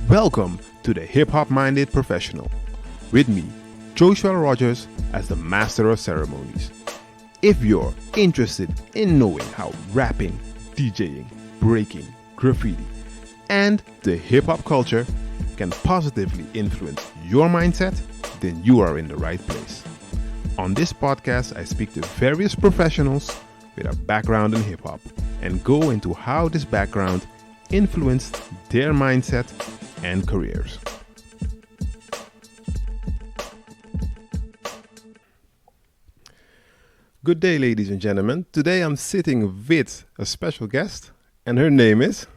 Welcome to the Hip-Hop Minded Professional. With me, Joshua Rogers, as the Master of Ceremonies. If you're interested in knowing how rapping, DJing, breaking, graffiti, and the hip-hop culture can positively influence your mindset, then you are in the right place. On this podcast, I speak to various professionals with a background in hip-hop and go into how this background influenced their mindset and careers. Good day, ladies and gentlemen. Today I'm sitting with a special guest, and her name is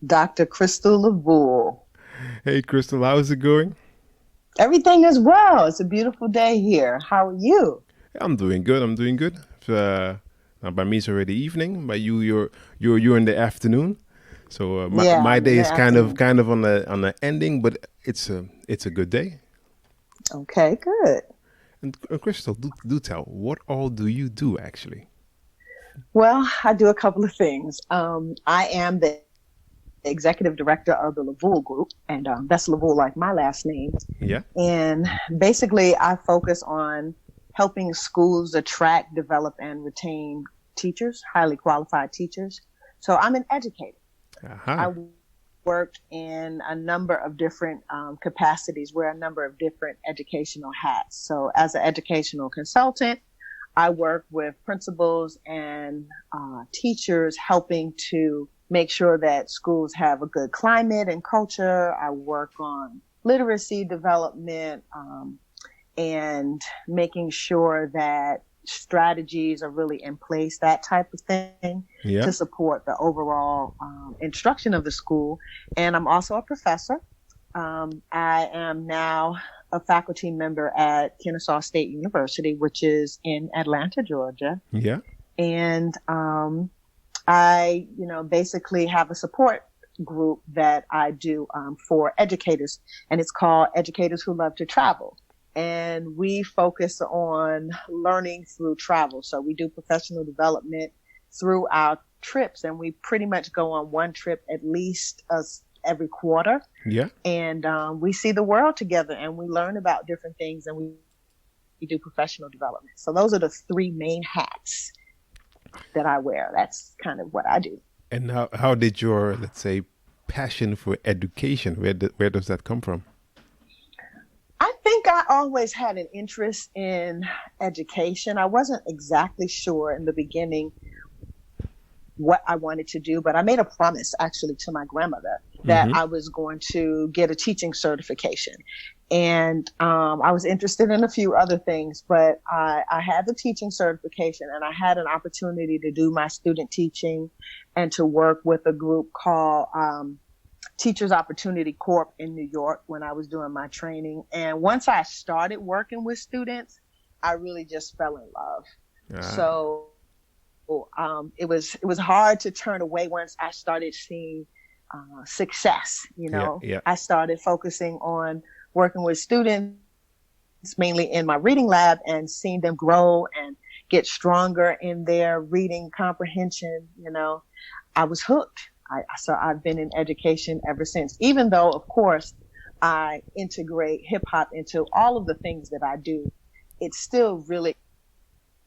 Dr. Crystal LaVoulle. Hey, Crystal, how's it going? Everything is well. It's a beautiful day here. How are you? I'm doing good. Now by me, it's already evening. By you're in the afternoon. So my day is kind of on the ending, but it's a good day. Okay, good. And Crystal, do tell, what all do you do actually? Well, I do a couple of things. I am the executive director of the LaVoulle Group, and that's LaVoulle like my last name. Yeah. And basically, I focus on helping schools attract, develop, and retain teachers, highly qualified teachers. So I'm an educator. Uh-huh. I worked in a number of different capacities, wear a number of different educational hats. So as an educational consultant, I work with principals and teachers, helping to make sure that schools have a good climate and culture. I work on literacy development and making sure that strategies are really in place, that type of thing, to support the overall instruction of the school. And I'm also a professor. I am now a faculty member at Kennesaw State University, which is in Atlanta, Georgia. Yeah. And I, basically have a support group that I do for educators, and it's called Educators Who Love to Travel. And we focus on learning through travel. So we do professional development through our trips, and we pretty much go on one trip at least every quarter. Yeah. And we see the world together, and we learn about different things, and we do professional development. So those are the three main hats that I wear. That's kind of what I do. And how did your, let's say, passion for education, where does that come from? I think I always had an interest in education. I wasn't exactly sure in the beginning what I wanted to do, but I made a promise actually to my grandmother that I was going to get a teaching certification. And I was interested in a few other things, but I had the teaching certification, and I had an opportunity to do my student teaching and to work with a group called Teachers Opportunity Corp in New York when I was doing my training. And once I started working with students, I really just fell in love. So it was hard to turn away once I started seeing success. I started focusing on working with students, mainly in my reading lab, and seeing them grow and get stronger in their reading comprehension. I was hooked. So I've been in education ever since, even though, of course, I integrate hip hop into all of the things that I do. It still really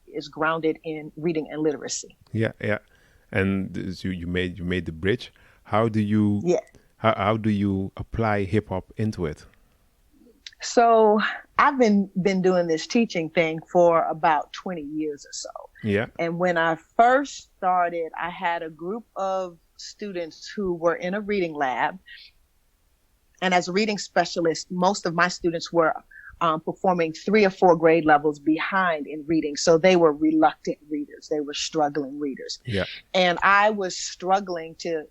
is grounded in reading and literacy. Yeah. And you made the bridge. How do you apply hip hop into it? So I've been doing this teaching thing for about 20 years or so. Yeah. And when I first started, I had a group of students who were in a reading lab. And as a reading specialist, most of my students were performing 3 or 4 grade levels behind in reading. So they were reluctant readers. They were struggling readers. Yeah. And I was struggling to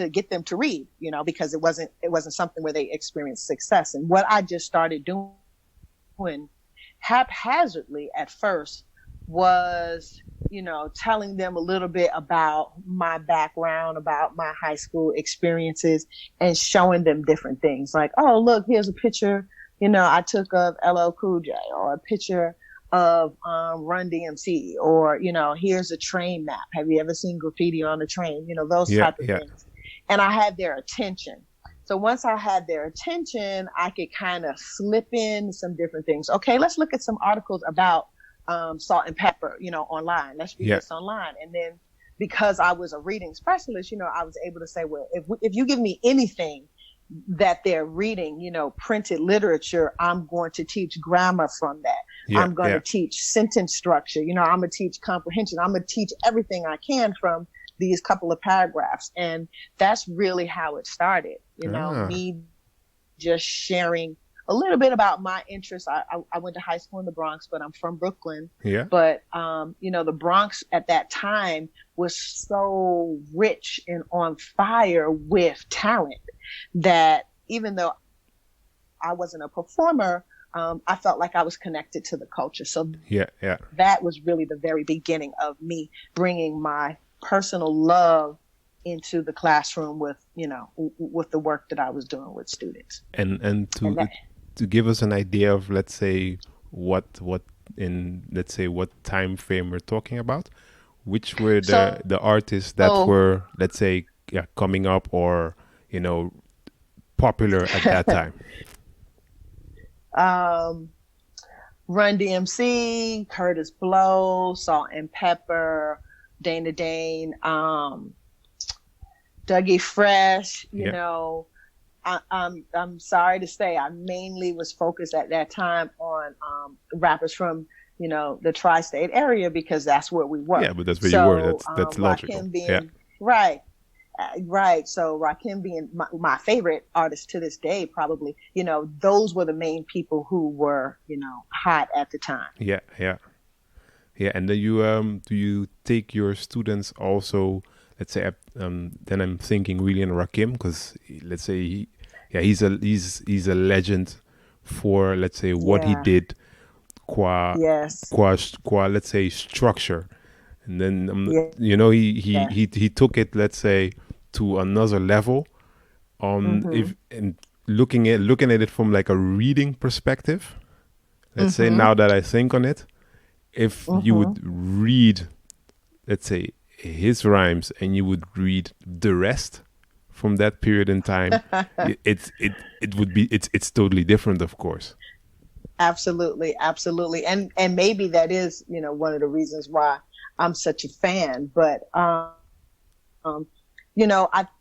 get them to read, because it wasn't something where they experienced success. And what I just started doing haphazardly at first was, telling them a little bit about my background, about my high school experiences, and showing them different things like, oh, look, here's a picture, I took of LL Cool J, or a picture of Run DMC, or, here's a train map. Have you ever seen graffiti on a train? Those type of things. and I had their attention. So once I had their attention, I could kind of slip in some different things. Okay, let's look at some articles about salt and pepper, online. Let's read this online. And then because I was a reading specialist, I was able to say, well, if you give me anything that they're reading, printed literature, I'm going to teach grammar from that. I'm going to teach sentence structure. I'm going to teach comprehension. I'm going to teach everything I can from these couple of paragraphs. And that's really how it started, me just sharing a little bit about my interests. I went to high school in the Bronx, but I'm from Brooklyn. Yeah. But, the Bronx at that time was so rich and on fire with talent that even though I wasn't a performer, I felt like I was connected to the culture. So that was really the very beginning of me bringing my personal love into the classroom with the work that I was doing with students. And to give us an idea of, let's say, what time frame we're talking about, which were the artists that were, let's say, coming up or popular at that time? Run DMC, Curtis Blow, Salt and Pepper, Dana Dane, Dougie Fresh. I'm sorry to say, I mainly was focused at that time on rappers from the tri-state area because that's where we were. Yeah, but that's where you were. That's logical. Right. So Rakim being my favorite artist to this day, probably, those were the main people who were, hot at the time. Yeah. And then do you take your students also, let's say, then I'm thinking really in Rakim, because let's say he's a legend for, let's say, what he did qua let's say structure. And then he took it, let's say, to another level if and looking at it from like a reading perspective. Let's say, now that I think on it, if you would read, let's say, his rhymes and you would read the rest from that period in time, it's totally different, of course. Absolutely. And maybe that is, one of the reasons why I'm such a fan. But I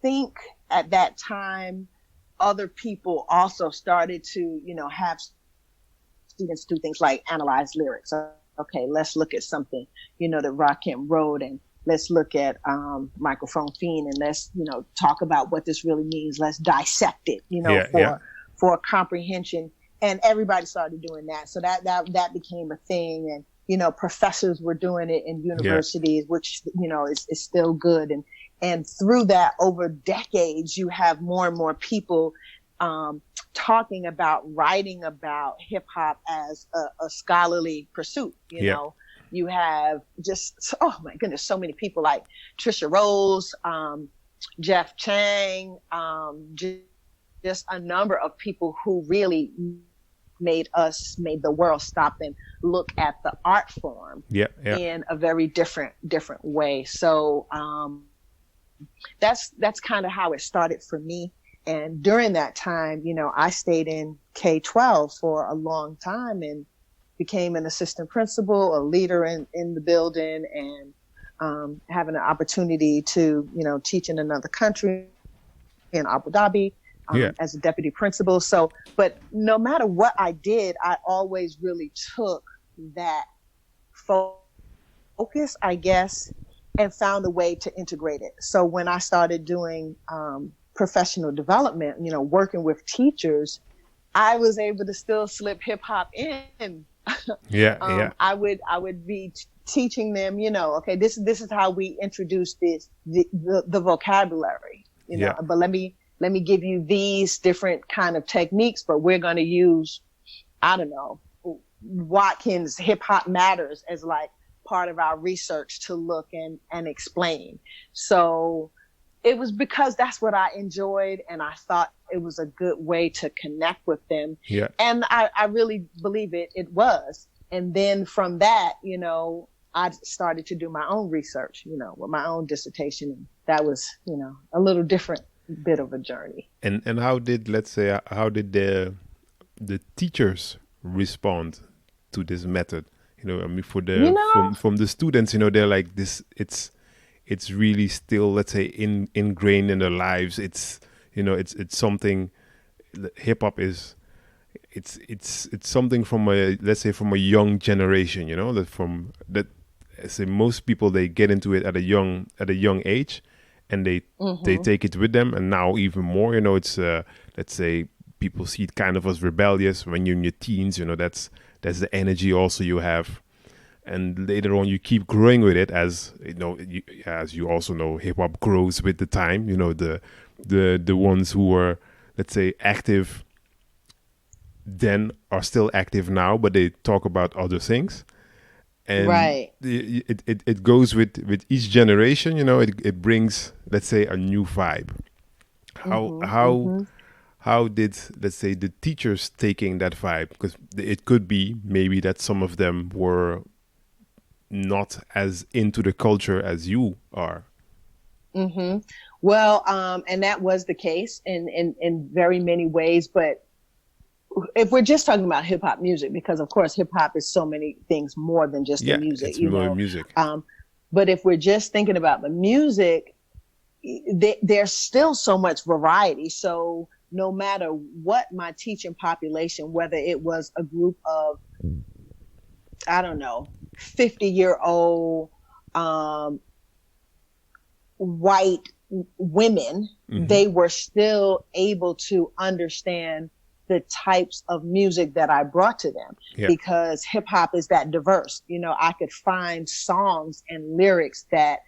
think at that time, other people also started to, have students do things like analyze lyrics. Okay, let's look at something, that Rakim wrote, and let's look at Microphone Fiend, and let's, talk about what this really means. Let's dissect it, for comprehension. And everybody started doing that. So that became a thing. And, professors were doing it in universities, which, is still good. And through that, over decades, you have more and more people talking about, writing about hip hop as a scholarly pursuit. You have just, oh my goodness, so many people like Trisha Rose, Jeff Chang, just a number of people who really made the world stop and look at the art form in a very different way. So that's kind of how it started for me. And during that time, I stayed in K-12 for a long time and became an assistant principal, a leader in the building, and having an opportunity to, teach in another country, in Abu Dhabi, as a deputy principal. So, but no matter what I did, I always really took that focus, I guess, and found a way to integrate it. So when I started doing professional development, working with teachers, I was able to still slip hip hop in. I would be teaching them, okay, this is how we introduce the vocabulary, but let me give you these different kind of techniques, but we're going to use, I don't know, Watkins Hip Hop Matters as like part of our research to look and explain. So it was because that's what I enjoyed, and I thought it was a good way to connect with them. Yeah. And I really believe it was. And then from that, I started to do my own research, with my own dissertation. And that was, a little different bit of a journey. And how did, let's say, how did the teachers respond to this method? You know, I mean, for the from the students, you know, they're like this. It's really still, let's say, ingrained in their lives. It's, you know, it's something. Hip hop is. It's something from a, let's say, from a young generation. You know, that. I say most people, they get into it at a young age, and they take it with them, and now even more. You know, it's let's say people see it kind of as rebellious when you're in your teens. You know, that's the energy also you have, and later on you keep growing with it, as you know, as you also know, hip hop grows with the time. You know, the ones who were, let's say, active then are still active now, but they talk about other things. And right. it goes with each generation. You know, it brings, let's say, a new vibe. How did, let's say, the teachers taking that vibe? Because it could be maybe that some of them were not as into the culture as you are. Well, and that was the case in very many ways, but if we're just talking about hip hop music, because of course hip hop is so many things more than just the music, it's more music. But if we're just thinking about the music, there's still so much variety. So no matter what my teaching population, whether it was a group of, I don't know, 50-year-old white women, they were still able to understand the types of music that I brought to them, because hip hop is that diverse. You know, I could find songs and lyrics that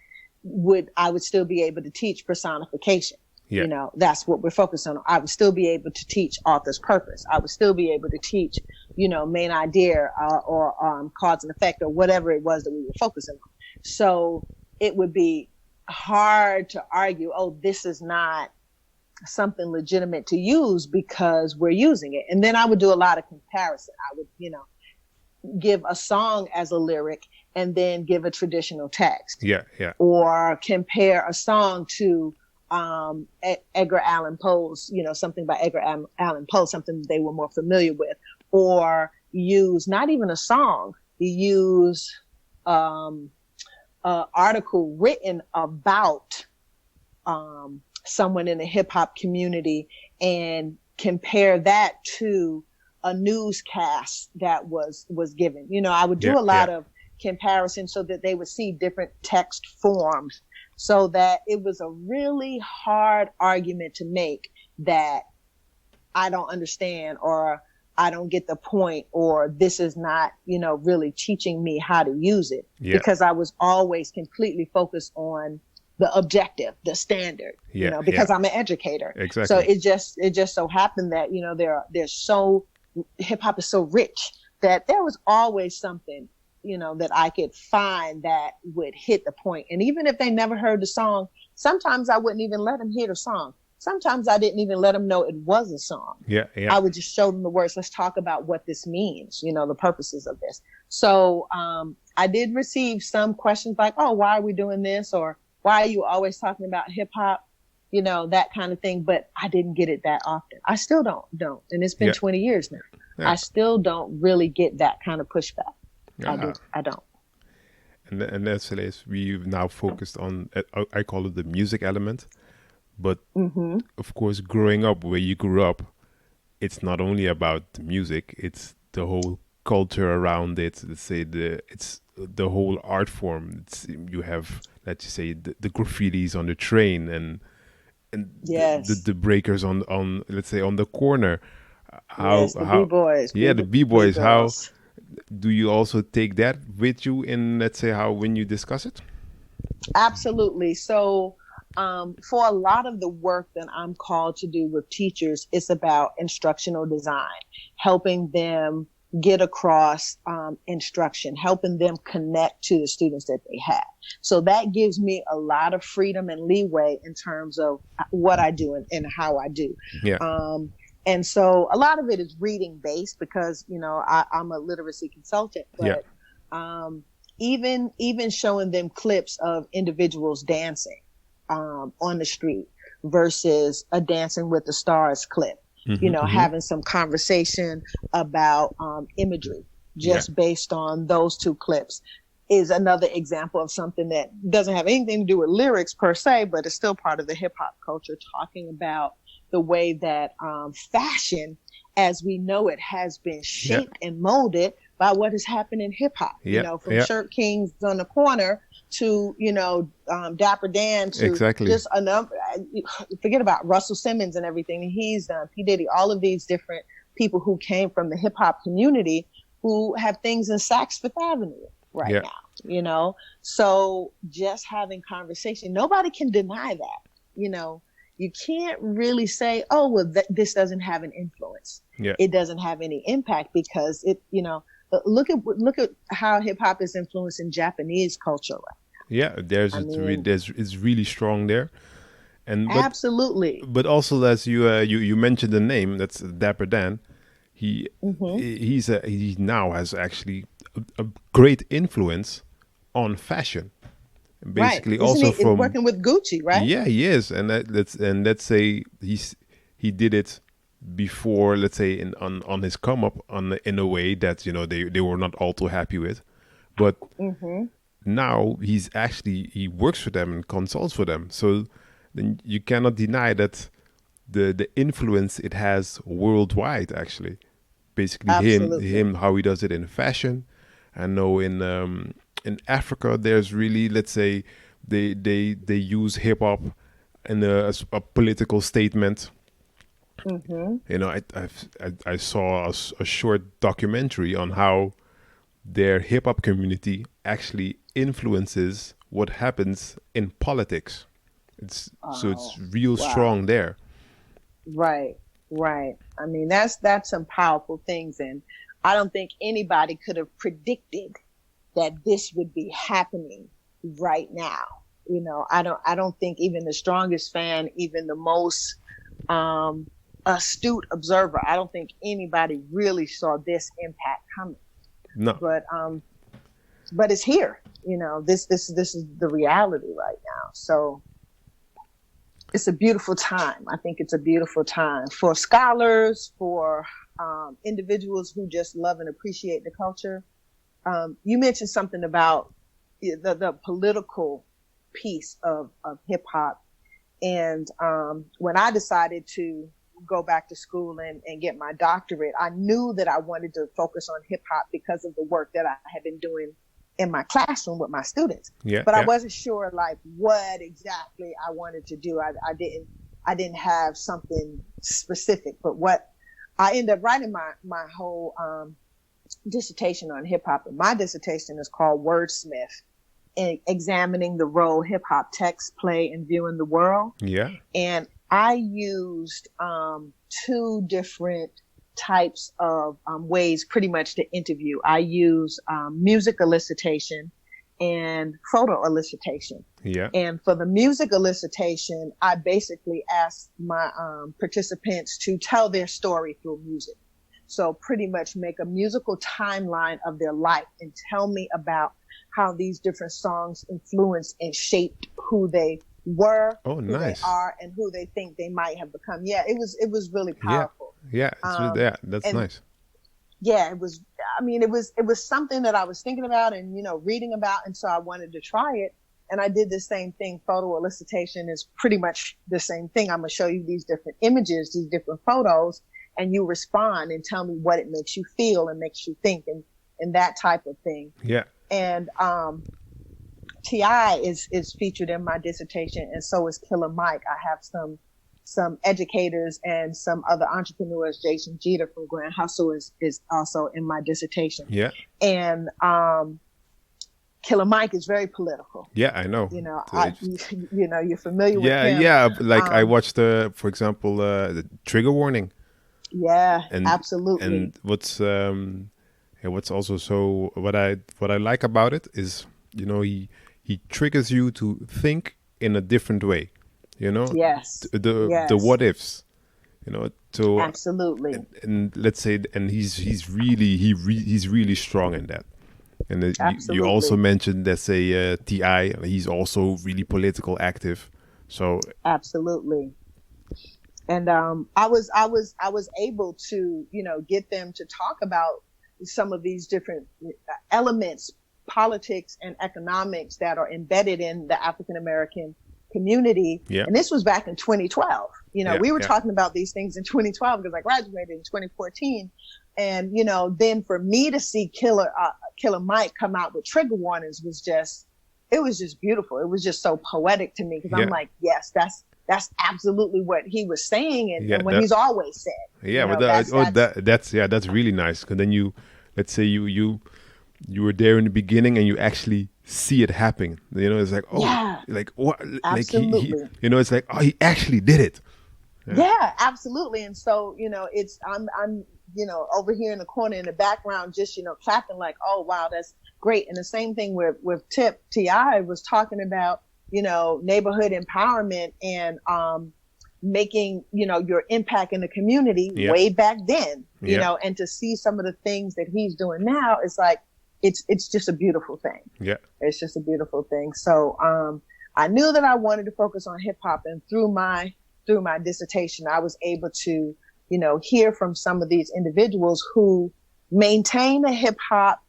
I would still be able to teach personification. You know, that's what we're focused on. I would still be able to teach author's purpose. I would still be able to teach, you know, main idea or cause and effect, or whatever it was that we were focusing on. So it would be hard to argue, oh, this is not something legitimate to use because we're using it. And then I would do a lot of comparison. I would, you know, give a song as a lyric and then give a traditional text. Or compare a song to Edgar Allan Poe's, you know, something by Edgar Allan Poe, something they were more familiar with. Or use not even a song, use an article written about someone in the hip hop community and compare that to a newscast that was given. You know, I would do a lot of comparison so that they would see different text forms, so that it was a really hard argument to make that I don't understand, or I don't get the point, or this is not, you know, really teaching me how to use it, because I was always completely focused on the objective, the standard, you know, because I'm an educator. Exactly. So it just so happened that, you know, hip hop is so rich that there was always something, you know, that I could find that would hit the point. And even if they never heard the song, sometimes I wouldn't even let them hear the song. Sometimes I didn't even let them know it was a song. I would just show them the words. Let's talk about what this means, you know, the purposes of this. So I did receive some questions like, oh, why are we doing this? Or why are you always talking about hip hop? You know, that kind of thing. But I didn't get it that often. I still don't. And it's been 20 years now. I still don't really get that kind of pushback. I don't. And that's we've now focused on, I call it the music element. But of course, growing up where you grew up, it's not only about the music, it's the whole culture around it. Let's say it's the whole art form. You have, let's say, the graffitis on the train and the breakers on let's say on the corner. The B-boys. The B-boys. How do you also take that with you in, let's say, when you discuss it? Absolutely. So for a lot of the work that I'm called to do with teachers, it's about instructional design, helping them get across instruction, helping them connect to the students that they have. So that gives me a lot of freedom and leeway in terms of what I do and how I do. And so a lot of it is reading based because, you know, I'm a literacy consultant, but even showing them clips of individuals dancing on the street versus a Dancing with the Stars clip. Having some conversation about imagery just based on those two clips is another example of something that doesn't have anything to do with lyrics per se, but it's still part of the hip hop culture, talking about the way that fashion as we know it has been shaped and molded by what has happened in hip hop, from Shirt Kings on the corner to, Dapper Dan to just a number, forget about Russell Simmons and everything he's done, P. Diddy, all of these different people who came from the hip hop community who have things in Saks Fifth Avenue right now, So just having conversation, nobody can deny that, You can't really say, oh, well, this doesn't have an influence. Yeah. It doesn't have any impact because it, look at how hip hop is influencing Japanese culture. Yeah, it's really strong there, but, absolutely. But also, as you mentioned the name, that's Dapper Dan. He now has actually a great influence on fashion. Basically, also from working with Gucci, right? Yeah, he is, and let's say he did it before, let's say on his come up in a way that they were not all too happy with, but now he works for them and consults for them. So then you cannot deny that the influence it has worldwide. Actually, basically him how he does it in fashion. I know in Africa there's really, let's say, they use hip hop in a political statement. I saw a short documentary on how their hip hop community actually influences what happens in politics. It's real strong there. Right. I mean, that's some powerful things, and I don't think anybody could have predicted that this would be happening right now. I don't think even the strongest fan, even the most astute observer, I don't think anybody really saw this impact coming. No. But it's here. This is the reality right now. So it's a beautiful time. I think it's a beautiful time for scholars, for individuals who just love and appreciate the culture. You mentioned something about the political piece of hip hop. And when I decided to go back to school and get my doctorate, I knew that I wanted to focus on hip hop because of the work that I had been doing in my classroom with my students. But I wasn't sure like what exactly I wanted to do. I didn't have something specific, but what I ended up writing my whole dissertation on hip hop. And my dissertation is called Wordsmith, examining the role hip hop texts play in viewing the world. Yeah. And I used two different types of ways pretty much to interview. I use music elicitation and photo elicitation. Yeah. And for the music elicitation, I basically asked my participants to tell their story through music. So pretty much make a musical timeline of their life and tell me about how these different songs influenced and shaped who they were, who they are, and who they think they might have become. Yeah, it was really powerful. Yeah, that's nice. Yeah, it was. I mean, it was something that I was thinking about and reading about, and so I wanted to try it. And I did the same thing. Photo elicitation is pretty much the same thing. I'm gonna show you these different images, these different photos, and you respond and tell me what it makes you feel and makes you think and that type of thing. Yeah. And T.I. is featured in my dissertation, and so is Killer Mike. I have some educators and some other entrepreneurs. Jason Jeter from Grand Hustle is also in my dissertation. Yeah. And Killer Mike is very political. Yeah, I know. You're familiar with him. Yeah. Like I watched, for example, the Trigger Warning. Yeah, absolutely. And what's also so what I like about it is he triggers you to think in a different way. Yes. The what ifs. So absolutely. And let's say, and he's really strong in that. And you also mentioned, let's say, T.I. He's also really political active. So Absolutely. And I was able to, get them to talk about some of these different elements, politics and economics that are embedded in the African American community. yeah, And this was back in 2012. yeah, We were yeah, talking about these things in 2012 because I graduated in 2014. And, then for me to see Killer Mike come out with trigger warnings was just beautiful. It was just so poetic to me because yeah, I'm like, yes, that's absolutely what he was saying yeah. and what That, he's always said. yeah, but that's really nice. Because then let's say you were there in the beginning and you actually see it happening. It's like, oh, Yeah, like what, like he absolutely. it's like, oh, he actually did it. Yeah, Yeah, absolutely. And so, I'm over here in the corner in the background, just, clapping like, oh, wow, that's great. And the same thing with T.I. was talking about, neighborhood empowerment and, making, your impact in the community yeah, way back then, yeah, and to see some of the things that he's doing now, it's like, it's just a beautiful thing. yeah, It's just a beautiful thing. So, I knew that I wanted to focus on hip hop, and through my dissertation, I was able to, hear from some of these individuals who maintain a hip hop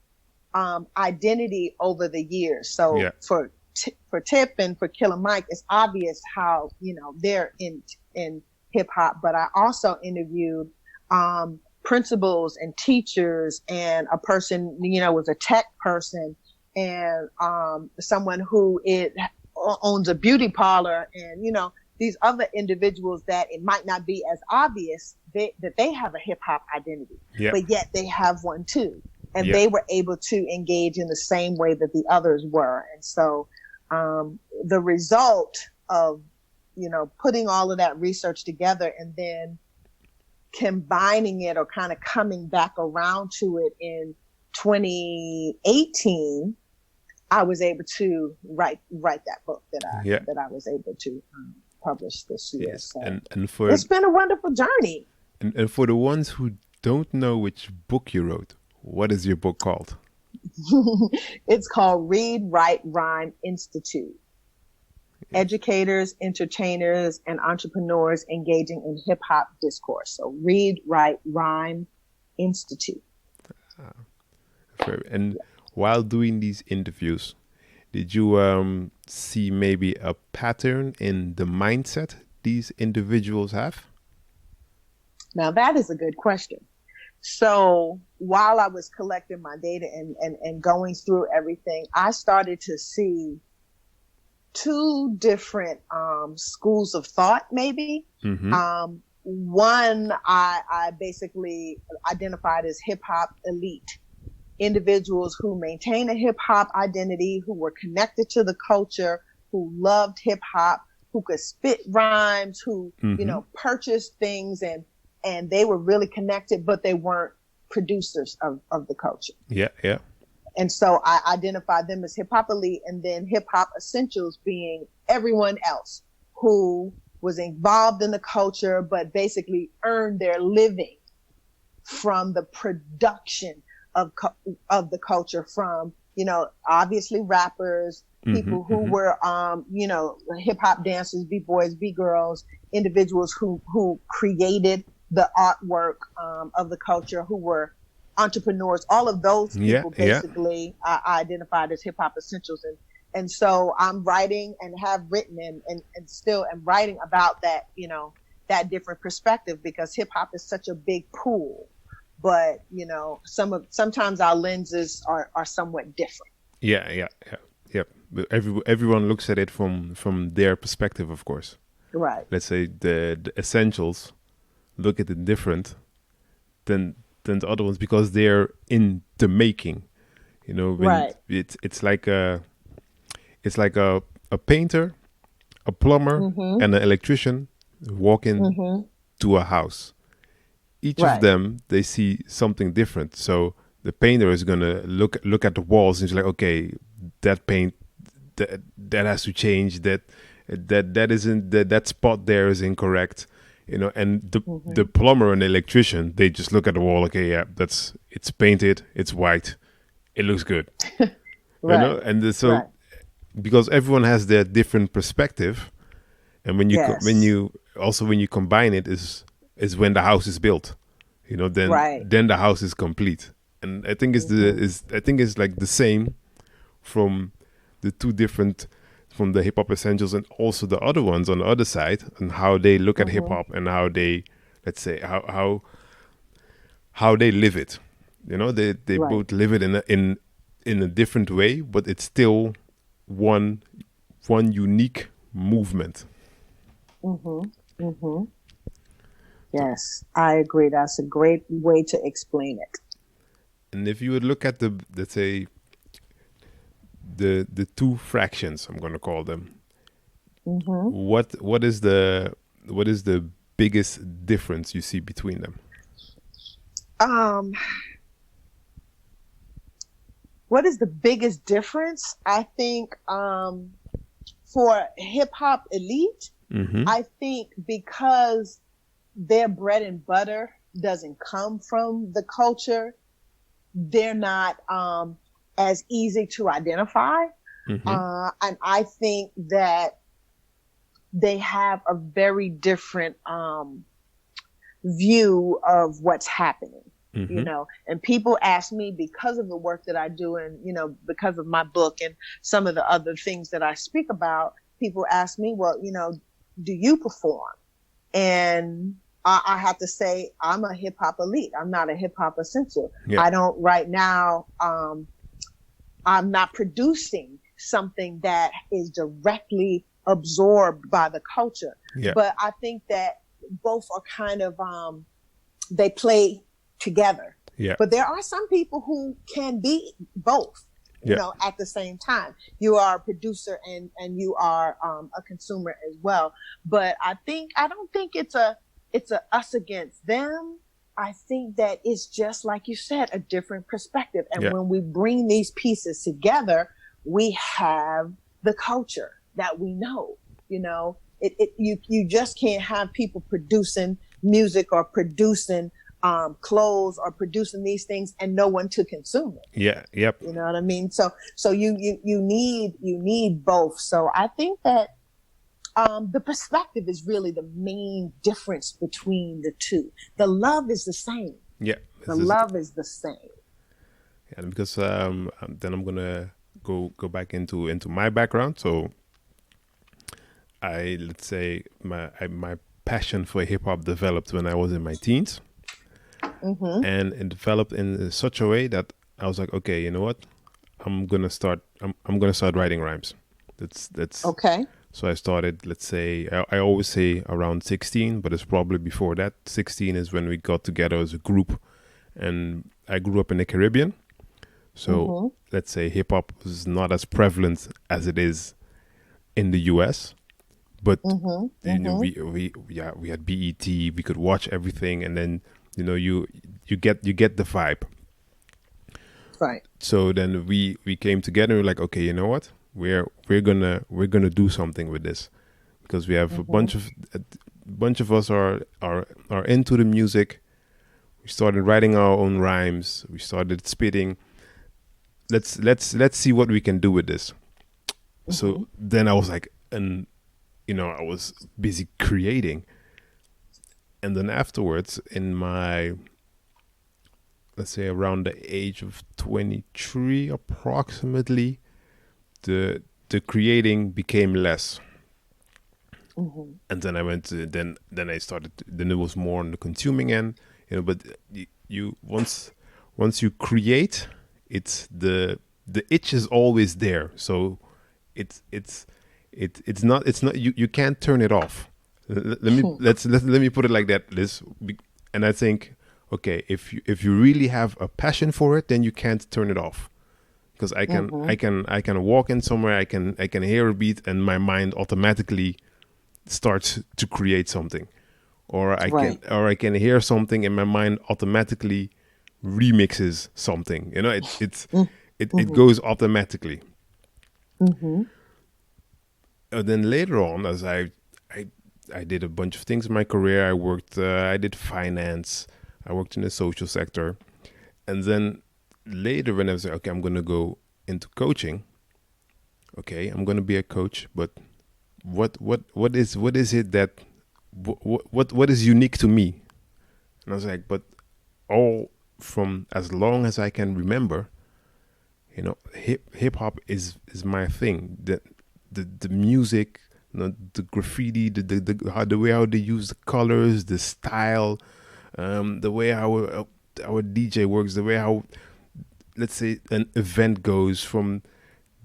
identity over the years. So yeah, for Tip and for Killer Mike, it's obvious how they're in hip hop. But I also interviewed principals and teachers, and a person was a tech person, and someone who owns a beauty parlor, and these other individuals that it might not be as obvious that they have a hip hop identity, yeah, but yet they have one too. And yeah, they were able to engage in the same way that the others were. And so the result of, putting all of that research together and then combining it or kind of coming back around to it in 2018, I was able to write that book that yeah. I was able to publish this year. Yes, So and for it's been a wonderful journey. and for the ones who don't know which book you wrote, what is your book called? It's called Read, Write, Rhyme Institute. Educators, entertainers, and entrepreneurs engaging in hip-hop discourse. So Read, Write, Rhyme Institute. And while doing these interviews, did you see maybe a pattern in the mindset these individuals have? Now, that is a good question. So while I was collecting my data and going through everything, I started to see two different schools of thought, maybe. Mm-hmm. One I basically identified as hip hop elite, individuals who maintain a hip hop identity, who were connected to the culture, who loved hip hop, who could spit rhymes, who, purchased things and they were really connected, but they weren't producers of the culture. Yeah, yeah. And so I identified them as hip hop elite, and then hip hop essentials being everyone else who was involved in the culture, but basically earned their living from the production of the culture, from, obviously rappers, people who were, hip hop dancers, b-boys, b-girls, individuals who created the artwork of the culture, who were entrepreneurs. All of those people basically I identified as hip hop essentials. And so I'm writing and have written and still am writing about that, that different perspective, because hip hop is such a big pool. But, sometimes our lenses are somewhat different. Yeah. But everyone looks at it from their perspective, of course. Right. Let's say the essentials look at it different than the other ones, because they're in the making. Right. It's like a painter, a plumber, and an electrician walking to a house. Each of them, they see something different. So the painter is gonna look at the walls and he's like, okay, that paint that has to change. That isn't that spot there is incorrect. And the plumber and the electrician, they just look at the wall. Okay, yeah, it's painted, it's white, it looks good. Right. And so because everyone has their different perspective, And when Yes. when you combine it is when the house is built, Right. then the house is complete. And I think it's like the same from the two different, from the hip hop essentials and also the other ones on the other side, and how they look at hip hop and how they, let's say, how they live it. They Right. both live it in a different way, but it's still one unique movement. Yes, I agree. That's a great way to explain it. And if you would look at the, let's say, the two fractions, I'm going to call them, what is the biggest difference you see between them? Um, what is the biggest difference? I think for hip hop elite, I think because their bread and butter doesn't come from the culture, they're not as easy to identify. And I think that they have a very different view of what's happening. And people ask me, because of the work that I do and, because of my book and some of the other things that I speak about, people ask me, well, do you perform? And I have to say, I'm a hip hop elite. I'm not a hip hop essential. Yeah. I don't right now. I'm not producing something that is directly absorbed by the culture. Yeah. But I think that both are kind of, they play together. Yeah. But there are some people who can be both, at the same time. You are a producer and you are a consumer as well. But I don't think it's a us against them. I think that it's just, like you said, a different perspective. And when we bring these pieces together, we have the culture that we know. You just can't have people producing music or producing clothes or producing these things and no one to consume it. Yeah. Yep. You know what I mean? So you need both. So I think that the perspective is really the main difference between the two. The love is the same. Yeah. The love is the same. Yeah, because then I'm gonna go back into my background. So let's say my passion for hip hop developed when I was in my teens, and it developed in such a way that I was like, okay, you know what, I'm gonna start writing rhymes. That's okay. So I started, let's say, I always say around 16, but it's probably before that. 16 is when we got together as a group, and I grew up in the Caribbean. So let's say hip hop was not as prevalent as it is in the US, but we had BET, we could watch everything, and then you get the vibe. Right. So then we came together and we're like, okay, you know what? We're gonna do something with this, because we have a bunch of us are into the music. We started writing our own rhymes. We started spitting. Let's see what we can do with this. So then I was like, and I was busy creating. And then afterwards, in my, let's say around the age of 23 approximately, the creating became less. And then I went to, then I started, then it was more on the consuming end, but you once you create, it's the itch is always there. So it's not you can't turn it off. Let me put it like that, Liz. And I think, okay, if you really have a passion for it, then you can't turn it off. Because I can walk in somewhere, I can hear a beat, and my mind automatically starts to create something, or I can hear something, and my mind automatically remixes something. It goes automatically. And then later on, as I did a bunch of things in my career. I did finance, I worked in the social sector, and then later when I was like, okay, I'm going to go into coaching. Okay, I'm going to be a coach, but what is it that what is unique to me? And I was like, but all from as long as I can remember, hip hop is my thing. The music, the graffiti, the way how they use the colors, the style, the way our DJ works, the way how, let's say, an event goes from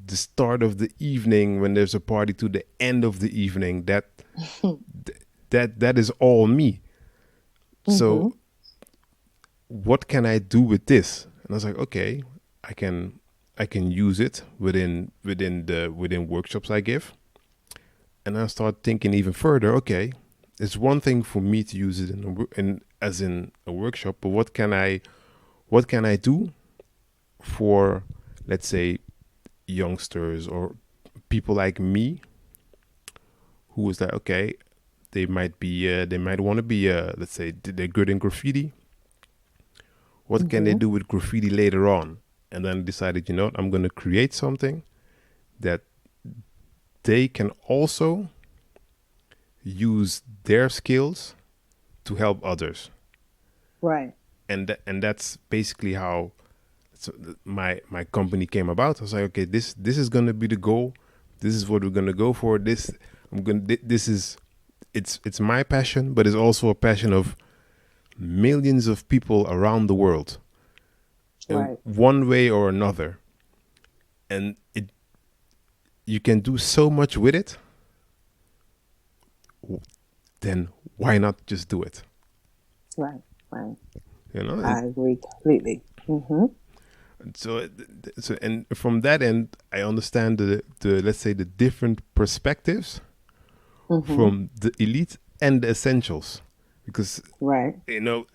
the start of the evening when there's a party to the end of the evening. That is all me. So what can I do with this? And I was like, okay, I can use it within workshops I give. And I start thinking even further. Okay, it's one thing for me to use it as in a workshop, but what can I do for, let's say, youngsters or people like me, who is like, okay, they might want to be, let's say, they're good in graffiti. What can they do with graffiti later on? And then decided, I'm going to create something that they can also use their skills to help others. Right. And that's basically how my company came about. I was like, okay, this is going to be the goal. This is what we're going to go for. It's my passion, but it's also a passion of millions of people around the world, right, one way or another. And you can do so much with it. Then why not just do it? Right. I agree completely. So and from that end, I understand the let's say the different perspectives from the elite and the essentials, because right,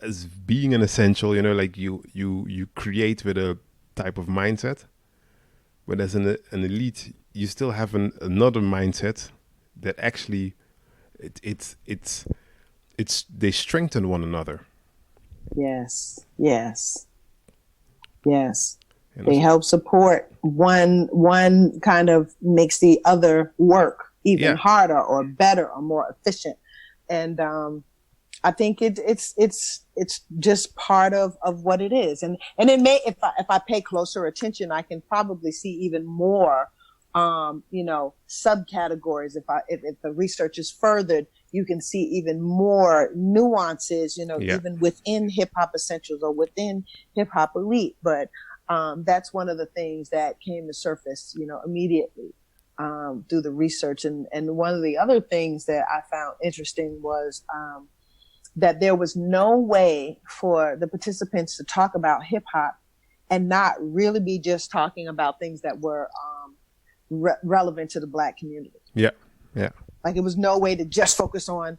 as being an essential, like you create with a type of mindset, but as an elite, you still have another mindset that actually it's they strengthen one another. Yes. They help support one kind of makes the other work even harder or better or more efficient. And I think it's just part of what it is. And it may, if I pay closer attention, I can probably see even more subcategories. If the research is furthered, you can see even more nuances, even within Hip Hop Essentials or within Hip Hop Elite. But that's one of the things that came to surface, immediately through the research. And one of the other things that I found interesting was that there was no way for the participants to talk about hip hop and not really be just talking about things that were relevant to the Black community. Yeah. Like it was no way to just focus on,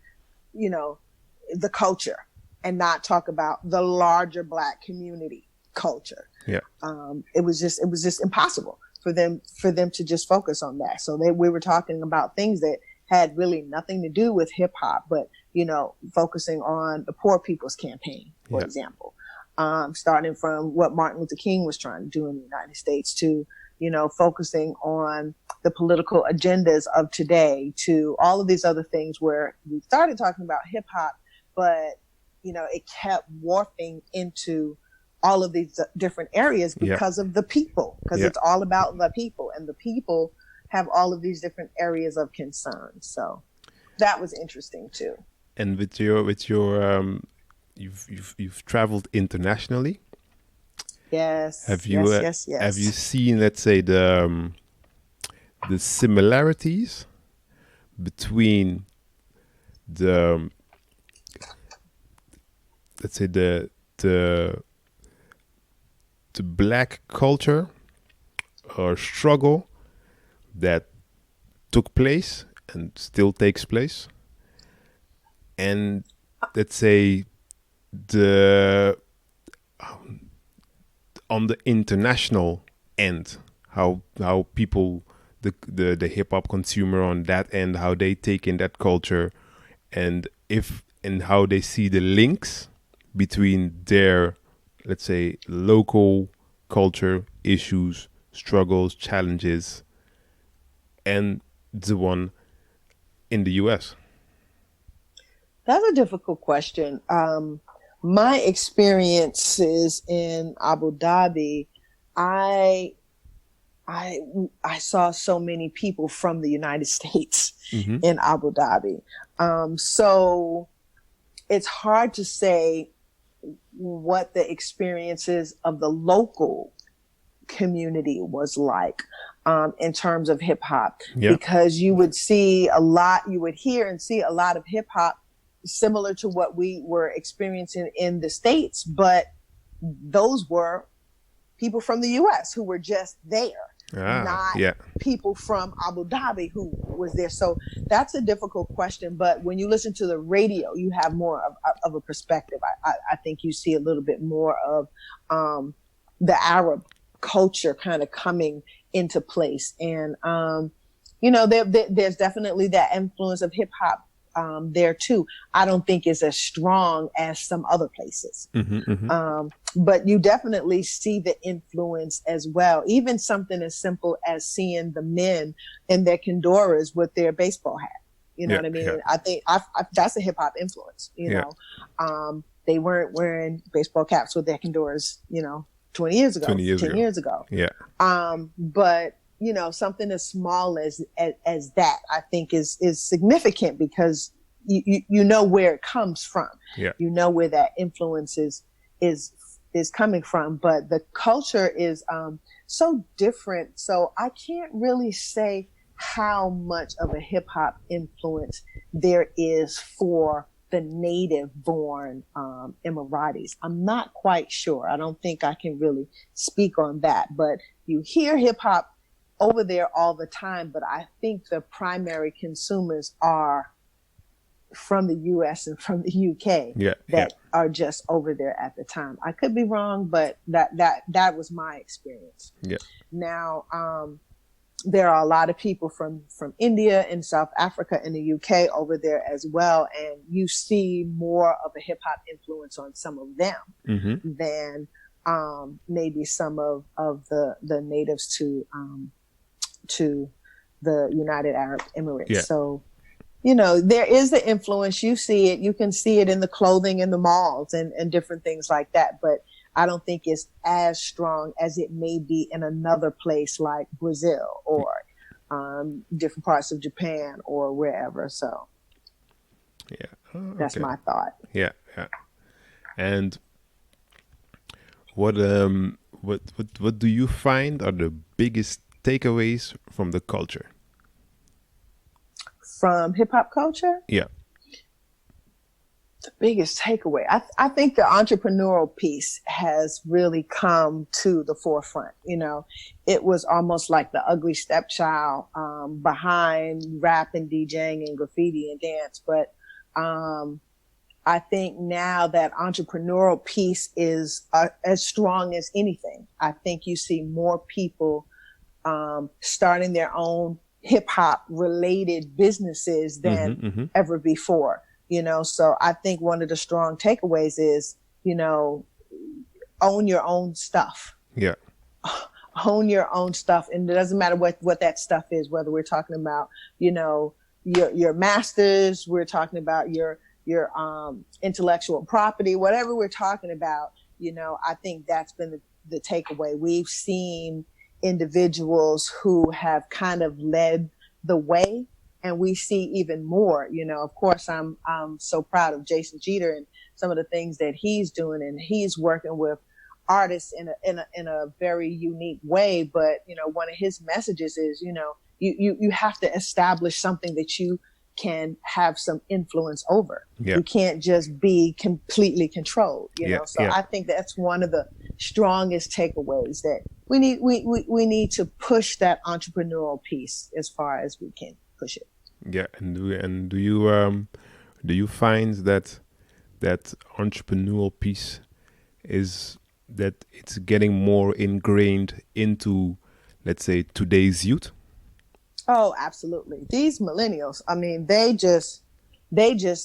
the culture and not talk about the larger Black community culture. Yeah. It was just impossible for them to just focus on that. So we were talking about things that had really nothing to do with hip hop, but focusing on the Poor People's Campaign, for example, starting from what Martin Luther King was trying to do in the United States to focusing on the political agendas of today, to all of these other things where we started talking about hip hop, but it kept morphing into all of these different areas because of the people, because it's all about the people, and the people have all of these different areas of concern. So that was interesting too. And with your you've traveled internationally. Yes. Have you yes. Have you seen, let's say, the similarities between the, let's say, the Black culture or struggle that took place and still takes place, and let's say the on the international end, how people, the hip hop consumer on that end, how they take in that culture, and how they see the links between their, let's say, local culture issues, struggles, challenges, and the one in the US? That's a difficult question. My experiences in Abu Dhabi, I I saw so many people from the United States in Abu Dhabi. So it's hard to say what the experiences of the local community was like in terms of hip hop, because you would see a lot, you would hear and see a lot of hip hop similar to what we were experiencing in the States, but those were people from the US who were just there. Not people from Abu Dhabi who was there. So that's a difficult question. But when you listen to the radio, you have more of a perspective. I think you see a little bit more of the Arab culture kind of coming into place. And, you know, there's definitely that influence of hip hop there too. I don't think it's as strong as some other places. But you definitely see the influence as well. Even something as simple as seeing the men in their Kendoras with their baseball hat. You know what I mean? I think that's a hip hop influence. You know, they weren't wearing baseball caps with their Kendoras, you know, 10 years ago. But you know, something as small as that, I think is significant, because you know where it comes from. You know where that influence is coming from, but the culture is so different. So I can't really say how much of a hip hop influence there is for the native born Emiratis. I'm not quite sure. I don't think I can really speak on that, but you hear hip hop over there all the time, but I think the primary consumers are from the US and from the UK that are just over there at the time. I could be wrong, but that was my experience. Now, there are a lot of people from India and South Africa and the UK over there as well, and you see more of a hip hop influence on some of them than maybe some of the natives to the United Arab Emirates. So, you know, there is the influence. You see it. You can see it in the clothing in the malls and different things like that. But I don't think it's as strong as it may be in another place like Brazil or different parts of Japan or wherever. So that's my thought. And what do you find are the biggest takeaways from the culture? From hip hop culture? The biggest takeaway, I think the entrepreneurial piece has really come to the forefront. You know, it was almost like the ugly stepchild behind rap and DJing and graffiti and dance. But I think now that entrepreneurial piece is as strong as anything. I think you see more people starting their own hip hop related businesses than ever before, you know? So I think one of the strong takeaways is, you know, own your own stuff. Own your own stuff. And it doesn't matter what that stuff is, whether we're talking about, you know, your masters, we're talking about your intellectual property, whatever we're talking about, you know, I think that's been the takeaway. We've seen individuals who have kind of led the way, and we see even more. You know, of course, I'm so proud of Jason Jeter and some of the things that he's doing, and he's working with artists in a very unique way. But you know, one of his messages is, you know, you have to establish something that you can have some influence over. You can't just be completely controlled, you know? So I think that's one of the strongest takeaways, that we need to push that entrepreneurial piece as far as we can push it. And do you find that entrepreneurial piece is that it's getting more ingrained into, let's say, today's youth? Oh, absolutely. These millennials, I mean, they just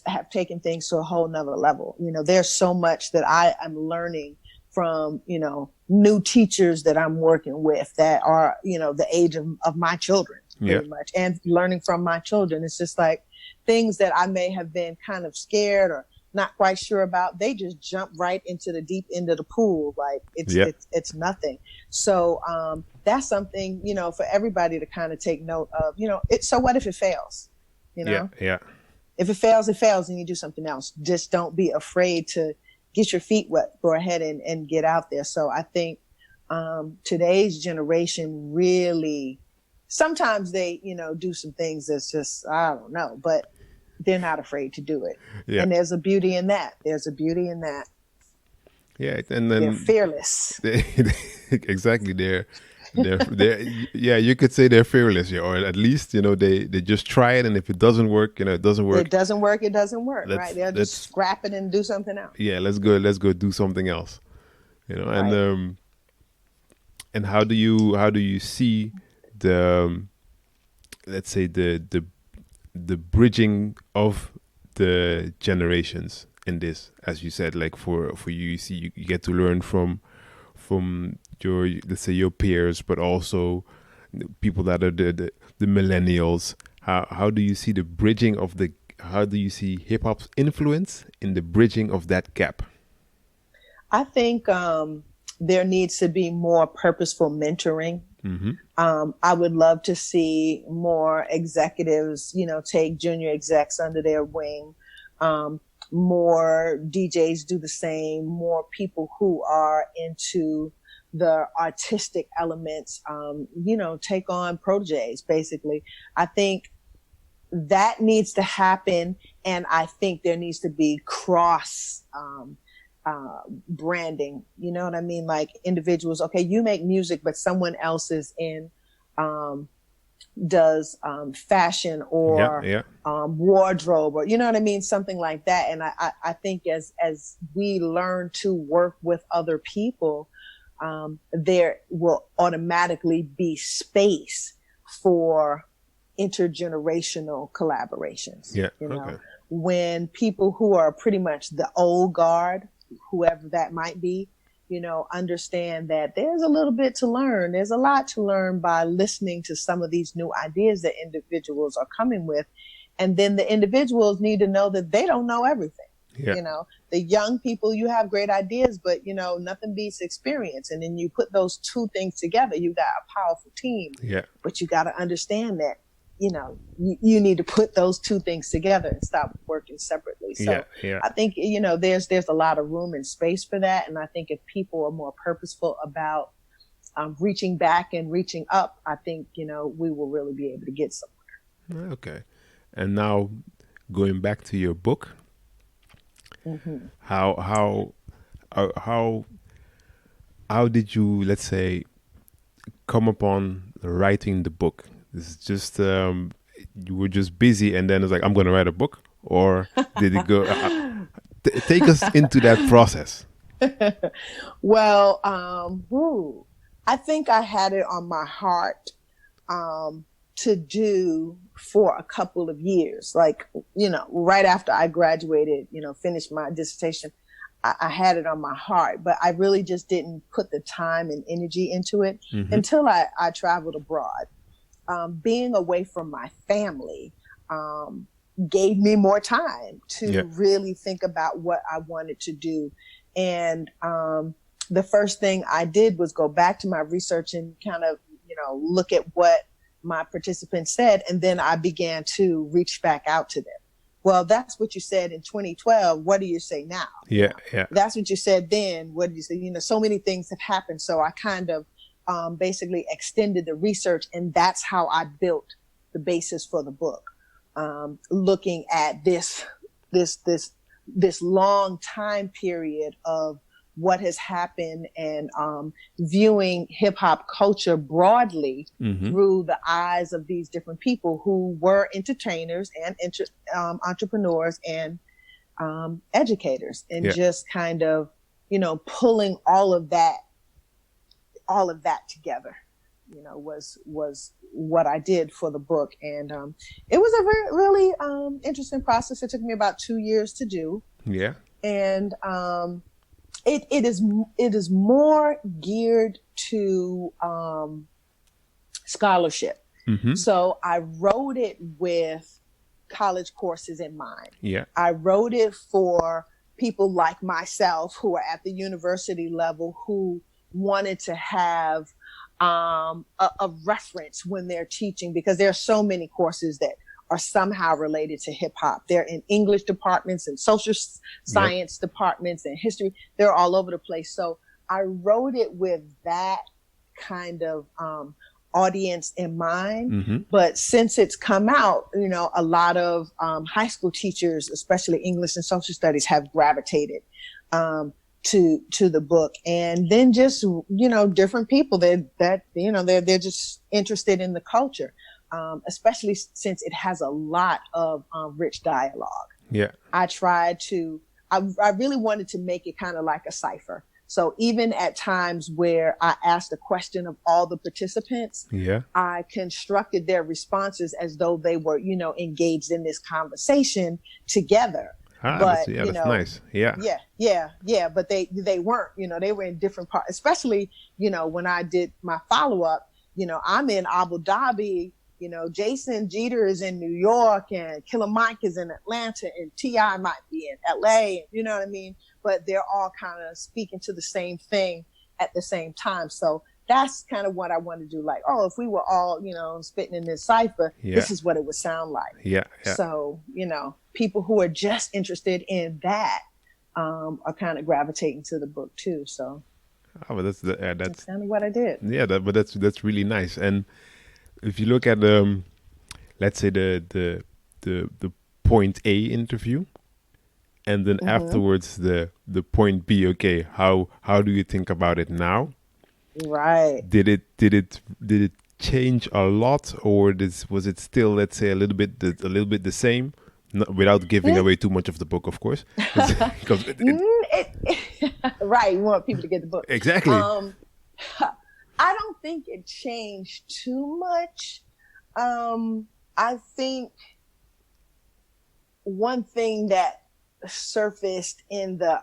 have taken things to a whole nother level. You know, there's so much that I am learning from, you know, new teachers that I'm working with that are, you know, the age of my children, pretty much, and learning from my children. It's just like, things that I may have been kind of scared or not quite sure about, they just jump right into the deep end of the pool. Like it's nothing. So that's something, you know, for everybody to kind of take note of, you know, so what if it fails? You know? Yeah. If it fails, it fails, and you do something else. Just don't be afraid to get your feet wet. Go ahead and get out there. So I think today's generation really, sometimes they, you know, do some things that's just, I don't know, but they're not afraid to do it. Yeah. And there's a beauty in that. Yeah, and then they're fearless. Exactly, they're yeah, you could say they're fearless, yeah, or at least, you know, they just try it, and if it doesn't work, you know, it doesn't work. It doesn't work, right? They'll just scrap it and do something else. Yeah, let's go do something else, you know. And right. And how do you see the let's say the bridging of the generations in this? As you said, like for you, you see, you get to learn from your, let's say, your peers, but also people that are the millennials. How do you see the bridging of how do you see hip hop's influence in the bridging of that gap? I think there needs to be more purposeful mentoring. Mm-hmm. I would love to see more executives, you know, take junior execs under their wing. More DJs do the same, more people who are into the artistic elements, you know, take on proteges, basically. I think that needs to happen. And I think there needs to be cross branding. You know what I mean? Like individuals, okay, you make music, but someone else is in does fashion or wardrobe, or you know what I mean, something like that. And I think as we learn to work with other people, there will automatically be space for intergenerational collaborations. Yeah, you know, when people who are pretty much the old guard, whoever that might be, you know, understand that there's a little bit to learn. There's a lot to learn by listening to some of these new ideas that individuals are coming with. And then the individuals need to know that they don't know everything. Yeah. You know, the young people, you have great ideas, but, you know, nothing beats experience. And then you put those two things together, you got a powerful team. Yeah. But you got to understand that, you know, you need to put those two things together and stop working separately. So I think, you know, there's a lot of room and space for that. And I think if people are more purposeful about reaching back and reaching up, I think, you know, we will really be able to get somewhere. Okay. And now going back to your book, mm-hmm. how did you, let's say, come upon writing the book? This is just you were just busy, and then it's like, I'm going to write a book, or did it go? Take us into that process. Well, I think I had it on my heart to do for a couple of years. Like, you know, right after I graduated, you know, finished my dissertation, I had it on my heart, but I really just didn't put the time and energy into it until I traveled abroad. Being away from my family gave me more time to really think about what I wanted to do. And the first thing I did was go back to my research and kind of, you know, look at what my participants said. And then I began to reach back out to them. Well, that's what you said in 2012. What do you say now? Yeah. That's what you said then. What do you say? You know, so many things have happened. So I kind of basically extended the research, and that's how I built the basis for the book. Looking at this long time period of what has happened, and viewing hip hop culture broadly through the eyes of these different people who were entertainers and entrepreneurs and educators, and just kind of, you know, pulling all of that together, you know, was what I did for the book. And it was a really interesting process. It took me about 2 years to do. Yeah. And it is more geared to scholarship. So I wrote it college courses in mind. Yeah. I wrote it for people like myself who are at the university level who wanted to have a reference when they're teaching, because there are so many courses that are somehow related to hip hop. They're in English departments and social science departments and history. They're all over the place. So I wrote it with that kind of audience in mind. But since it's come out, you know, a lot of high school teachers, especially English and social studies, have gravitated to the book. And then just, you know, different people they're just interested in the culture, especially since it has a lot of rich dialogue. Yeah. I really wanted to make it kind of like a cipher. So even at times where I asked a question of all the participants, I constructed their responses as though they were, you know, engaged in this conversation together. But that's nice. Yeah. But they weren't, you know, they were in different parts, especially, you know, when I did my follow-up, you know, I'm in Abu Dhabi, you know, Jason Jeter is in New York and Killer Mike is in Atlanta and T.I. might be in L.A., you know what I mean? But they're all kind of speaking to the same thing at the same time. So that's kind of what I want to do. Like, oh, if we were all, you know, spitting in this cipher, this is what it would sound like. Yeah. So, you know, people who are just interested in that are kind of gravitating to the book too. So that's kind of what I did. Yeah, but that's really nice. And if you look at let's say the point A interview, and then afterwards the point B. Okay, how do you think about it now? Right. Did it change a lot, or was it still, let's say, a little bit the same? Without giving away too much of the book, of course. Because right, you want people to get the book. Exactly. I don't think it changed too much. I think one thing that surfaced in the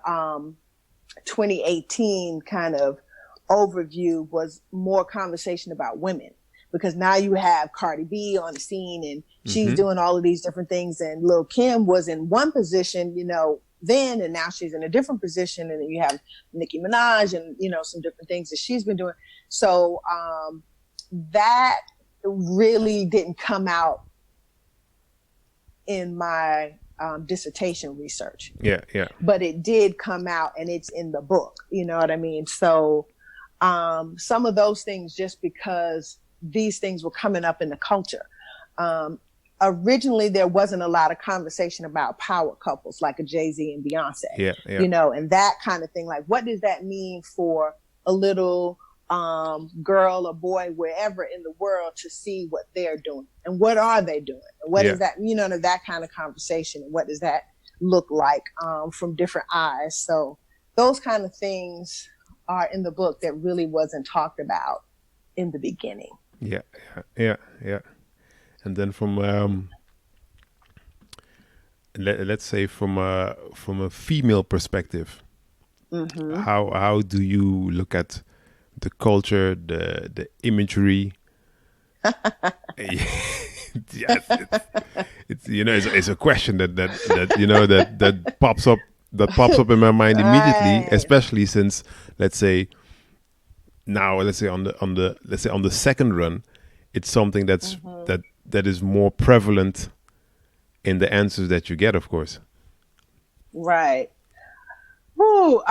2018 kind of overview was more conversation about women, because now you have Cardi B on the scene and she's doing all of these different things, and Lil' Kim was in one position, you know, then, and now she's in a different position, and then you have Nicki Minaj and, you know, some different things that she's been doing. So that really didn't come out in my dissertation research. Yeah. But it did come out, and it's in the book. You know what I mean? So some of those things, just because these things were coming up in the culture. Originally, there wasn't a lot of conversation about power couples like a Jay-Z and Beyonce, you know, and that kind of thing. Like, what does that mean for a little girl or boy, wherever in the world, to see what they're doing, and what are they doing, and what is that, you know, that kind of conversation, and what does that look like from different eyes. So those kind of things are in the book that really wasn't talked about in the beginning. Yeah. And then from let's say from a female perspective, how do you look at the culture, the imagery? Yes, it's you know, it's a question that you know that pops up in my mind immediately, especially since, let's say on the second run, it's something that's that is more prevalent in the answers that you get, of course. Right. Woo.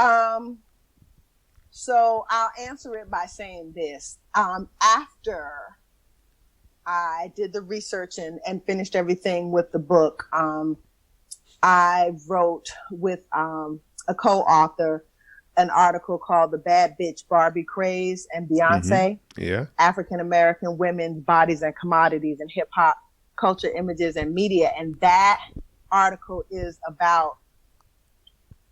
So I'll answer it by saying this. After I did the research and finished everything with the book, I wrote with a co-author an article called "The Bad Bitch Barbie Craze and Beyonce: African-American Women's Bodies and Commodities in Hip-Hop Culture, Images, and Media." And that article is about,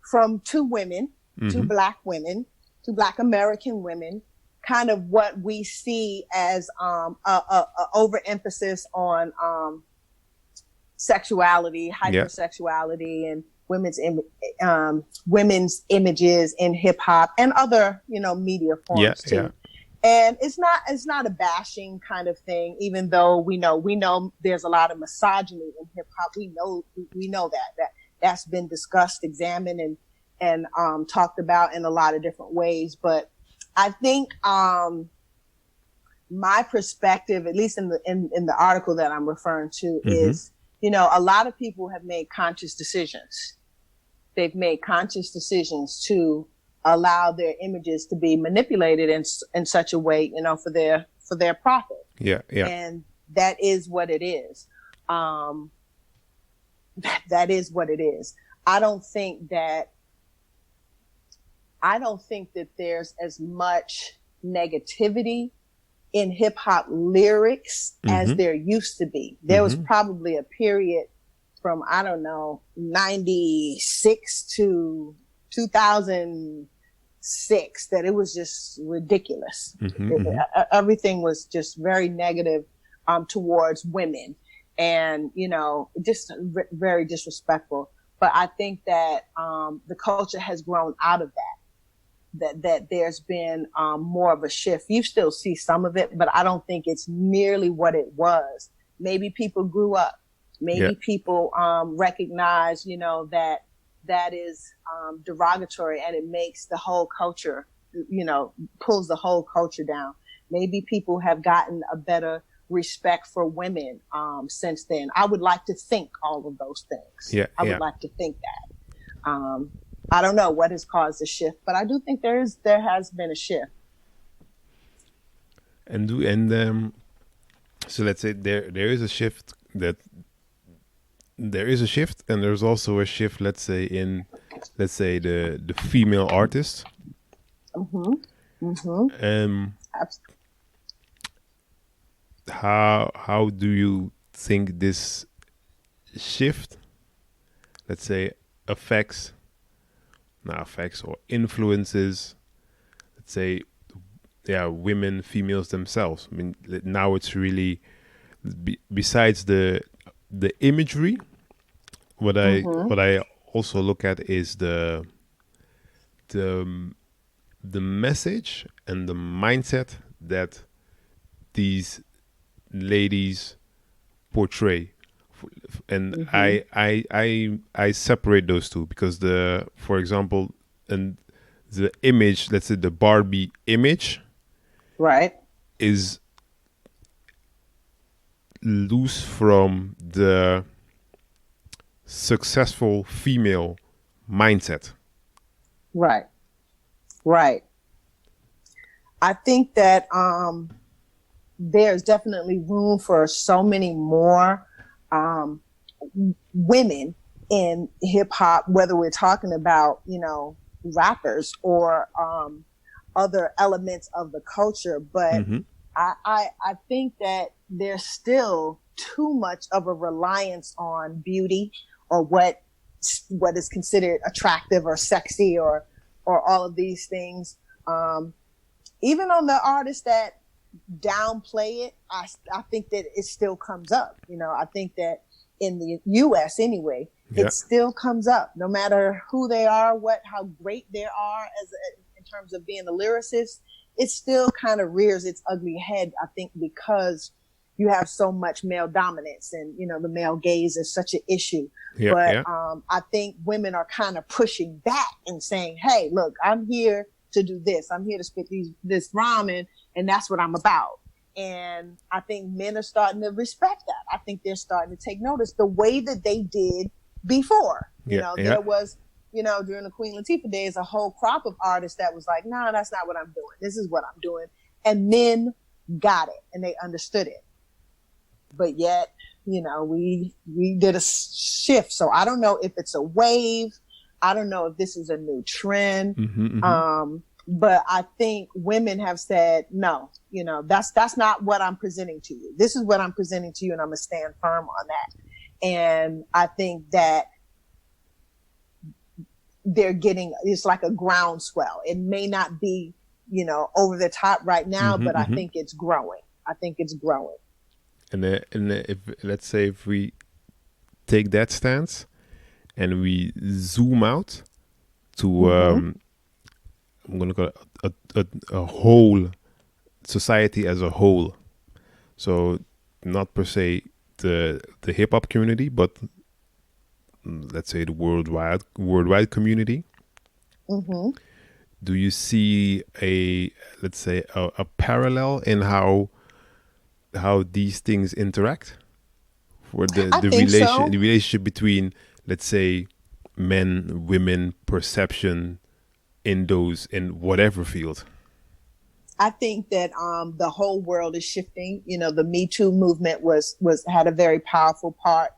from two women, two Black women, two Black American women, kind of what we see as a overemphasis on sexuality, hypersexuality, and women's images in hip hop and other, you know, media forms too. And it's not a bashing kind of thing, even though we know there's a lot of misogyny in hip hop. We know that's been discussed, examined, and talked about in a lot of different ways. But I think my perspective, at least in the article that I'm referring to, is, a lot of people have made conscious decisions. They've made conscious decisions to allow their images to be manipulated in such a way, for their profit. Yeah. And that is what it is. That is what it is. I don't think that there's as much negativity in hip hop lyrics as there used to be. There was probably a period from, 96 to 2006 that it was just ridiculous. Everything was just very negative towards women, and just very disrespectful. But I think that the culture has grown out of that there's been more of a shift. You still see some of it, but I don't think it's nearly what it was. Maybe people grew up. Maybe people recognize, that is derogatory, and it makes the whole culture, pulls the whole culture down. Maybe people have gotten a better respect for women since then. I would like to think all of those things. I would like to think that. I don't know what has caused the shift, but I do think there has been a shift. So let's say there is a shift and there's also a shift, let's say the female artists. How do you think this shift, let's say, affects or influences, let's say, women, females themselves? I mean, now it's really, besides the imagery, what I also look at is the message and the mindset that these ladies portray. And I separate those two, because for example, and the image, let's say the Barbie image, right, is loose from the successful female mindset. Right. I think that there's definitely room for so many more women in hip hop, whether we're talking about, rappers or other elements of the culture. But I think that there's still too much of a reliance on beauty, or what is considered attractive or sexy, or all of these things. Even on the artists that downplay it, I think that it still comes up. I think that in the U.S. anyway, it still comes up, no matter who they are, how great they are in terms of being a lyricist. It still kind of rears its ugly head, I think, because you have so much male dominance, and the male gaze is such an issue. I think women are kind of pushing back and saying, "Hey, look, I'm here to do this. I'm here to spit this rhyme, and that's what I'm about." And I think men are starting to respect that. I think they're starting to take notice the way that they did before. There was, during the Queen Latifah days, a whole crop of artists that was like, "No, that's not what I'm doing. This is what I'm doing." And men got it and they understood it. But yet, we did a shift. So I don't know if it's a wave. I don't know if this is a new trend. But I think women have said, no, that's not what I'm presenting to you. This is what I'm presenting to you, and I'm going to stand firm on that. And I think that it's like a groundswell. It may not be, over the top right now, but I think it's growing. And if let's say if we take that stance and we zoom out to I'm going to call it a whole society as a whole. So not per se the hip hop community, but let's say the worldwide community. Mm-hmm. Do you see a parallel in how these things interact? For I think so. the relationship between, let's say, men, women, perception in whatever field. I think that the whole world is shifting. The Me Too movement was had a very powerful part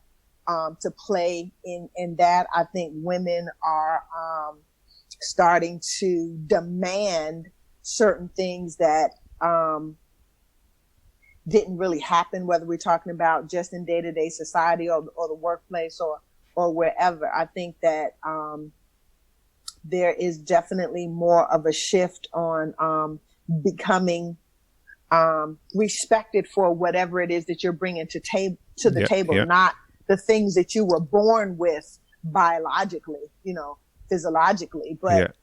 to play in that. I think women are starting to demand certain things that didn't really happen, whether we're talking about just in day-to-day society or the workplace or wherever. I think that there is definitely more of a shift on becoming respected for whatever it is that you're bringing to the table, not the things that you were born with biologically, physiologically, but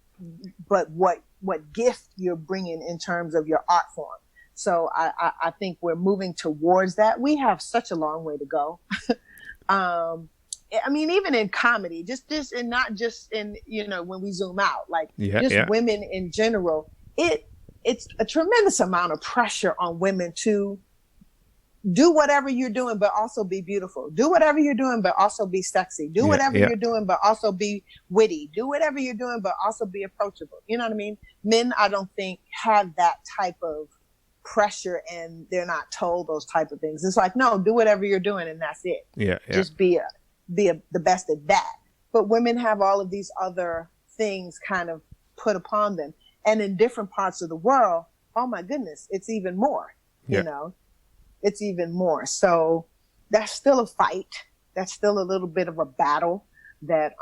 what gift you're bringing in terms of your art form. So I think we're moving towards that. We have such a long way to go. I mean, even in comedy, just and not just in, when we zoom out, like women in general, it's a tremendous amount of pressure on women to do whatever you're doing, but also be beautiful. Do whatever you're doing, but also be sexy. Do whatever you're doing, but also be witty. Do whatever you're doing, but also be approachable. You know what I mean? Men, I don't think, have that type of pressure, and they're not told those type of things. It's like, no, do whatever you're doing, and that's it. Just be the best at that. But women have all of these other things kind of put upon them. And in different parts of the world, oh my goodness, it's even more, it's even more. So that's still a fight. That's still a little bit of a battle that,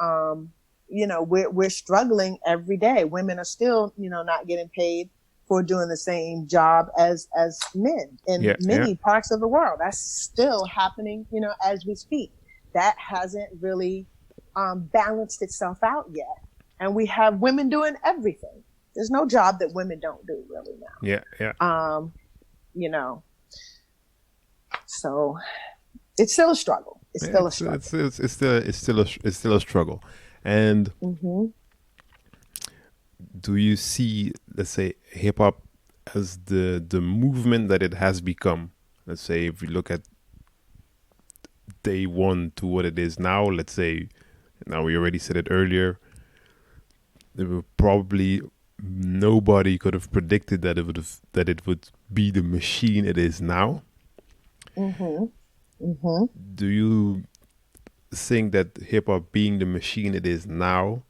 we're struggling every day. Women are still, not getting paid for doing the same job as men in many parts of the world. That's still happening, as we speak. That hasn't really balanced itself out yet. And we have women doing everything. There's no job that women don't do really now. So it's still a struggle. It's still a struggle. It's still a struggle. And do you see, let's say, hip hop as the movement that it has become? Let's say if we look at day one to what it is now, let's say, now we already said it earlier, there were probably nobody could have predicted that it would be the machine it is now. Do you think that hip hop being the machine it is now,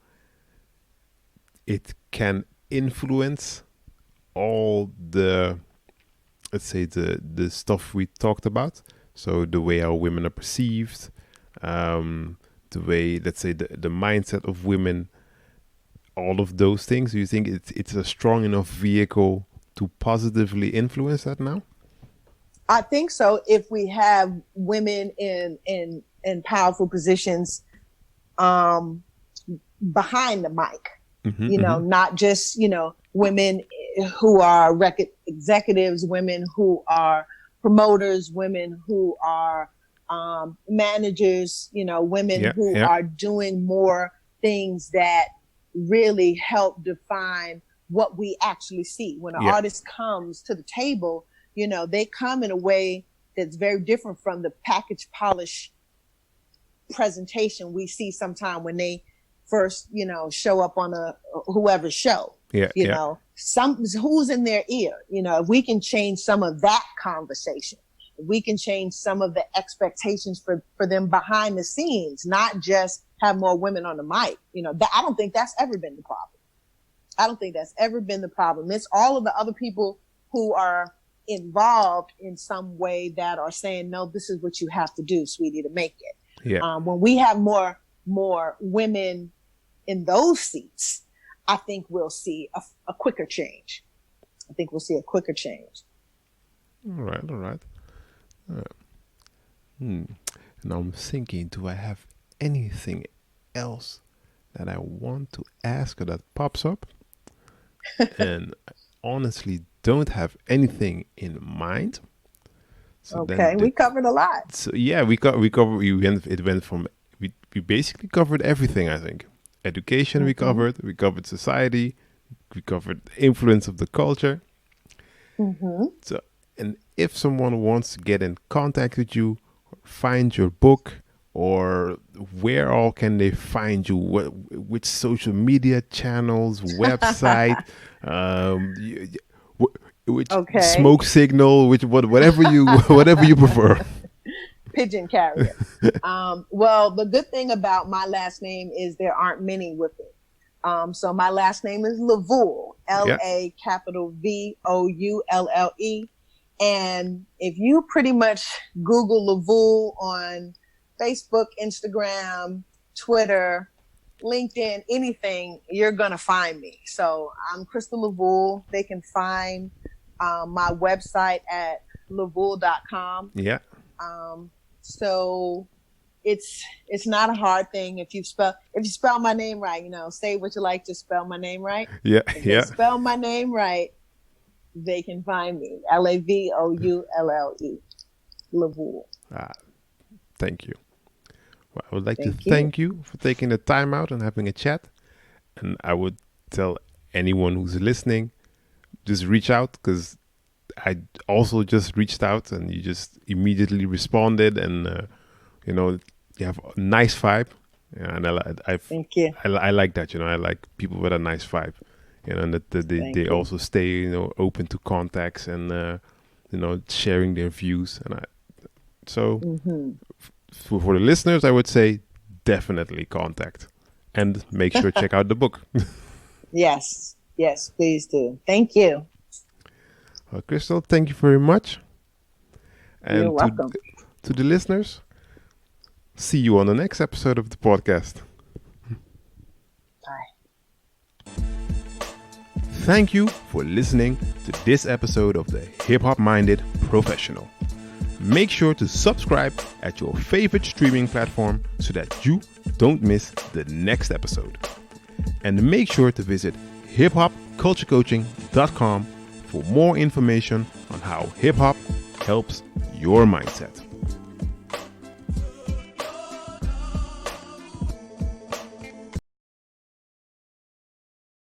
it can influence all the, let's say, the stuff we talked about? So the way how women are perceived, the way, let's say, the mindset of women, all of those things. Do you think it's a strong enough vehicle to positively influence that now? I think so. If we have women in powerful positions behind the mic, not just, women who are record executives, women who are promoters, women who are managers, women who are doing more things that really help define what we actually see. When an artist comes to the table, they come in a way that's very different from the package polish presentation we see sometime when they first, show up on whoever's show. Who's in their ear. If we can change some of that conversation, if we can change some of the expectations for them behind the scenes, not just have more women on the mic, I don't think that's ever been the problem. It's all of the other people who are involved in some way that are saying, no, this is what you have to do, sweetie, to make it. When we have more women in those seats, I think we'll see a quicker change. All right. And I'm thinking, do I have anything else that I want to ask or that pops up? And I honestly don't have anything in mind. So okay, we covered a lot. So yeah, we basically covered everything. I think education we covered society, we covered the influence of the culture. So, and if someone wants to get in contact with you, find your book, or where all can they find you? Which social media channels, website, which smoke signal, whatever you prefer. Pigeon carrier. Well, the good thing about my last name is there aren't many with it. So my last name is LaVoulle, LaVoulle. And if you pretty much Google LaVoulle on Facebook, Instagram, Twitter, LinkedIn, anything, you're going to find me. So I'm Crystal LaVoulle. They can find my website at LaVoulle.com. Yeah. So it's not a hard thing if you spell my name right, say what you like to spell my name right. Yeah. If they spell my name right, they can find me. LaVoulle. LaVoulle. Thank you. Well, I would like to thank you for taking the time out and having a chat. And I would tell anyone who's listening, just reach out, because I also just reached out and you just immediately responded, and you have a nice vibe. And thank you. I like that. I like people with a nice vibe. And that they also stay open to contacts and sharing their views. And for the listeners, I would say definitely contact and make sure to check out the book. Yes, please do. Thank you. Well, Crystal, thank you very much. And you're welcome. To the listeners, see you on the next episode of the podcast. Bye. Thank you for listening to this episode of the Hip-Hop Minded Professional. Make sure to subscribe at your favorite streaming platform so that you don't miss the next episode. And make sure to visit hiphopculturecoaching.com for more information on how hip-hop helps your mindset.